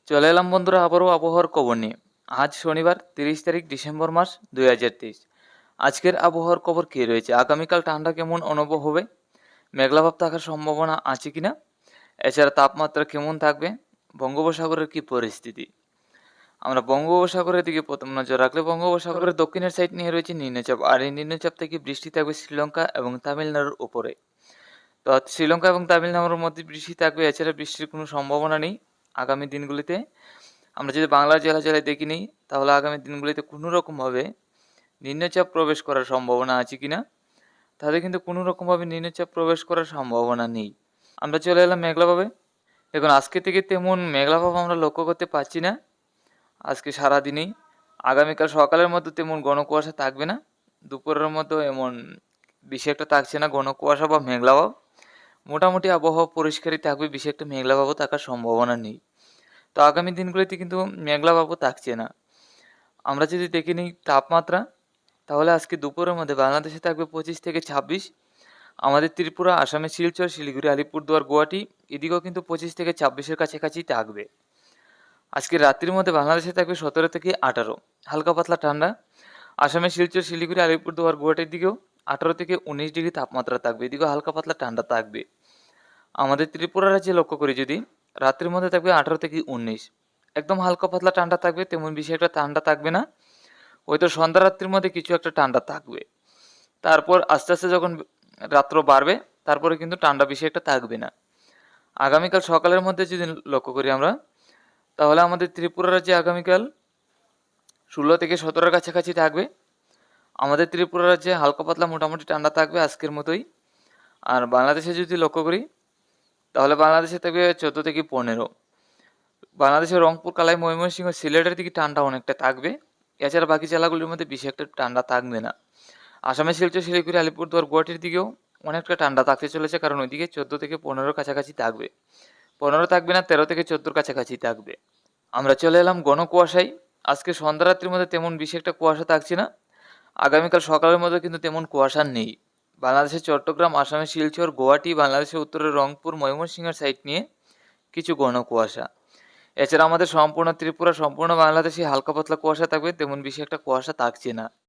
চলে এলাম বন্ধুরা আবারও আবহাওয়ার খবর নিয়ে। আজ শনিবার 30 তারিখ ডিসেম্বর মাস 2023। আজকের আবহাওয়ার খবর কী রয়েছে, আগামীকাল ঠান্ডা কেমন অনুভব হবে, মেঘলাভাব থাকার সম্ভাবনা আছে কিনা, এছাড়া তাপমাত্রা কেমন থাকবে, বঙ্গোপসাগরের কী পরিস্থিতি। আমরা বঙ্গোপসাগরের দিকে প্রথম নজর রাখলে বঙ্গোপসাগরের দক্ষিণের সাইড নিয়ে রয়েছে নিম্নচাপ, আর এই নিম্নচাপ থেকে বৃষ্টি থাকবে শ্রীলঙ্কা এবং তামিলনাড়ুর উপরে। তো শ্রীলঙ্কা এবং তামিলনাড়ুর মধ্যে বৃষ্টি থাকবে, এছাড়া বৃষ্টির কোনো সম্ভাবনা নেই আগামী দিনগুলিতে। আমরা যদি বাংলার জেলায় দেখি নিই, তাহলে আগামী দিনগুলিতে কোনো রকমভাবে নিম্নচাপ প্রবেশ করার সম্ভাবনা আছে কিনা, তাহলে কিন্তু কোনো রকমভাবে নিম্নচাপ প্রবেশ করার সম্ভাবনা নেই। আমরা চলে এলাম মেঘলাভাবে। দেখুন, আজকে থেকে তেমন মেঘলাভাব আমরা লক্ষ্য করতে পারছি না আজকে সারাদিনেই। আগামীকাল সকালের মধ্যে তেমন ঘন কুয়াশা থাকবে না, দুপুরের মতো এমন বেশি একটা থাকছে না ঘন কুয়াশা বা মেঘলাভাব। মোটামুটি আবহাওয়া পরিষ্কারই থাকবে, বেশি একটা মেঘলাভাবও থাকার সম্ভাবনা নেই। তো আগামী দিনগুলিতে কিন্তু মেঘলাভাবও থাকছে না। আমরা যদি দেখে নিই তাপমাত্রা, তাহলে আজকে দুপুরের মধ্যে বাংলাদেশে থাকবে 25 থেকে 26। আমাদের ত্রিপুরা, আসামে শিলচর, শিলিগুড়ি, আলিপুরদুয়ার, গুয়াহাটি এদিকেও কিন্তু 25 থেকে 26-এর কাছাকাছি থাকবে। আজকে রাত্রির মধ্যে বাংলাদেশে থাকবে 17 থেকে 18, হালকা পাতলা ঠান্ডা। আসামে শিলচর, শিলিগুড়ি, আলিপুরদুয়ার, গুয়াহাটির দিকেও 18 থেকে 19 ডিগ্রি তাপমাত্রা থাকবে, এদিকেও হালকা পাতলা ঠান্ডা থাকবে। আমাদের ত্রিপুরা রাজ্যে লক্ষ্য করি যদি, রাত্রির মধ্যে থাকবে 18 থেকে 19, একদম হালকা পাতলা ঠান্ডা থাকবে, তেমন বেশি একটা ঠান্ডা থাকবে না। হয়তো সন্ধ্যা রাত্রির মধ্যে কিছু একটা ঠান্ডা থাকবে, তারপর আস্তে আস্তে যখন রাত্র বাড়বে তারপরে কিন্তু ঠান্ডা বেশি একটা থাকবে না। আগামীকাল সকালের মধ্যে যদি লক্ষ্য করি আমরা, তাহলে আমাদের ত্রিপুরা রাজ্যে আগামীকাল 16 থেকে 17-এর কাছাকাছি থাকবে। আমাদের ত্রিপুরা রাজ্যে হালকা পাতলা মোটামুটি ঠান্ডা থাকবে আজকের মতোই। আর বাংলাদেশে যদি লক্ষ্য করি, তাহলে বাংলাদেশে থাকবে 14 থেকে 15। বাংলাদেশের রংপুর, কালাই, ময়মনসিংহ, সিলেটের দিকে ঠান্ডা অনেকটা থাকবে, এছাড়া বাকি জেলাগুলির মধ্যে বেশি একটা ঠান্ডা থাকবে না। আসামে শিলচর, শিলিগুড়ি, আলিপুরদুয়ার, গুয়াহাটির দিকেও অনেকটা ঠান্ডা থাকতে চলেছে, কারণ ওইদিকে 14 থেকে 15-এর কাছাকাছি থাকবে। 15 থাকবে না, 13 থেকে 14-এর কাছাকাছি থাকবে। আমরা চলে এলাম ঘন কুয়াশায়। আজকে সন্ধ্যা রাত্রির মধ্যে তেমন বেশি একটা কুয়াশা থাকছে না। আগামীকাল সকালের মধ্যে কিন্তু তেমন কুয়াশা নেই। বাংলাদেশের চট্টগ্রাম, আসামের শিলচর, গুয়াহাটি, বাংলাদেশের উত্তরের রংপুর, ময়মনসিংহের সাইড নিয়ে কিছু ঘন কুয়াশা। এছাড়া আমাদের সম্পূর্ণ ত্রিপুরা, সম্পূর্ণ বাংলাদেশে হালকা পাতলা কুয়াশা থাকবে, তেমন বেশি একটা কুয়াশা থাকছে না।